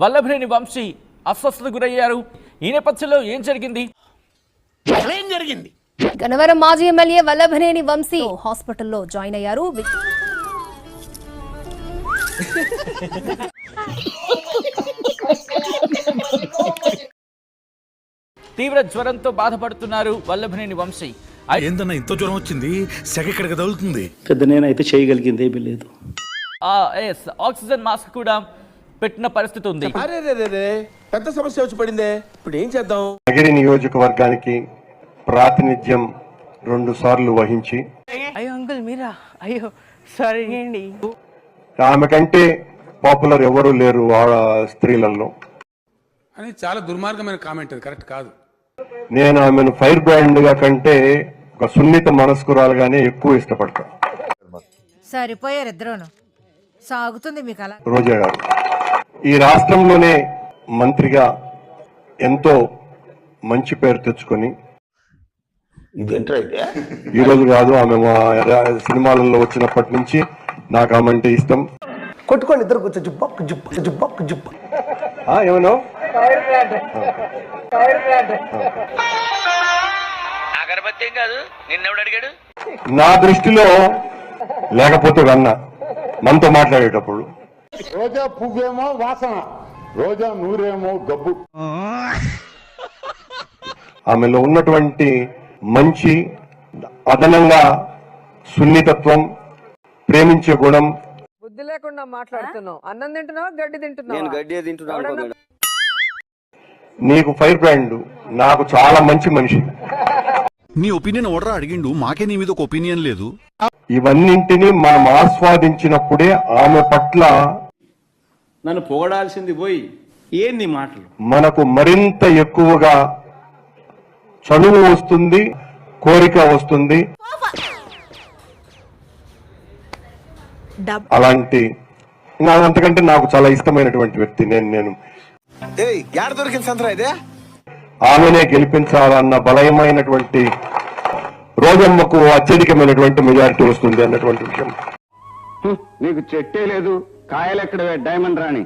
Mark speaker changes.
Speaker 1: వల్లభనేని వంశీ అస్వస్థతకు గురయ్యారు. ఈ నేపథ్యంలో ఏం జరిగింది?
Speaker 2: గన్నవరం మాజీ ఎమ్మెల్యే వల్లభనేని వంశీ హాస్పిటల్లో జాయిన్ అయ్యారు.
Speaker 1: తీవ్ర జ్వరంతో బాధపడుతున్నారు వల్లభనేని వంశీ.
Speaker 3: ఏందన్నా ఇంత జ్వరం వచ్చింది? సెగెక్కడికి తగులుతుంది.
Speaker 4: పెద్ద నేనైతే చేయగలిగింది ఏమీ లేదు.
Speaker 1: ఆక్సిజన్ మాస్క్ కూడా పెట్టిన పరిస్థితి ఉంది.
Speaker 5: పెద్ద సమస్య వచ్చి పడిందే, ఇప్పుడు ఏం చేద్దాం?
Speaker 6: నగిరి నియోజకవర్గానికి ప్రాతినిధ్యం 2 సార్లు వహించి,
Speaker 7: అయ్యో అంకుల్ మీరా, అయ్యో సారీ అండి,
Speaker 6: ఆమె కంటే పాపులర్ ఎవరు లేరు స్త్రీలలో
Speaker 8: అని చాలా దుర్మార్గమైన కామెంట్. అది కరెక్ట్ కాదు.
Speaker 6: నేను ఆమెను ఫైర్ బ్రాండ్ గా కంటే ఒక సున్నిత మనస్కురాలుగానే ఎక్కువ ఇష్టపడతా.
Speaker 9: సరిపోయారు ఇద్దరును, సాగుతుంది మీకు అలా.
Speaker 6: రోజా గారు ఈ రాష్ట్రంలోనే మంత్రిగా ఎంతో మంచి పేరు తెచ్చుకొని, ఈ రోజు కాదు, ఆమె మా సినిమాలలో వచ్చినప్పటి నుంచి నాకు ఆమె అంటే ఇష్టం.
Speaker 5: కొట్టుకోండి ఇద్దరు కూర్చో, జుబ్బక్ జుబ్బక్ జుబ్బక్ జుబ్బ.
Speaker 6: ఏమన్నా నా దృష్టిలో లేకపోతే వెన్న మనతో మాట్లాడేటప్పుడు
Speaker 10: రోజా పువ్వేమో వాసన, రోజా నూరేమో గబ్బు.
Speaker 6: ఆమెలో ఉన్నటువంటి మంచి, అదనంగా సున్నితత్వం, ప్రేమించే గుణం.
Speaker 7: బుద్ధి లేకుండా మాట్లాడుతున్నావు. అన్నం తింటున్నావా, గడ్డి తింటున్నావా?
Speaker 6: నీకు ఫైర్ బ్రాండ్, నాకు చాలా మంచి మనిషి.
Speaker 3: నీ ఒపీనియన్ ఓడరా అడిగిండు, మాకే నీ మీద ఒక ఒపీనియన్ లేదు.
Speaker 6: ఇవన్నింటినీ మనం ఆస్వాదించినప్పుడే ఆమె పట్ల
Speaker 4: నన్ను పొగడాల్సింది పోయి ఏంది మాటలు,
Speaker 6: మనకు మరింత ఎక్కువగా చనువు వస్తుంది, కోరిక వస్తుంది. అలాంటి అంతకంటే నాకు చాలా ఇష్టమైనటువంటి వ్యక్తి. నేను ఆమెనే గెలిపించాలన్న బలమైనటువంటి, రోజమ్మకు అత్యధికమైనటువంటి మెజారిటీ వస్తుంది అన్నటువంటి విషయం.
Speaker 10: నీకు చెట్టే లేదు, కాయలెక్కడ డైమండ్ రాణి.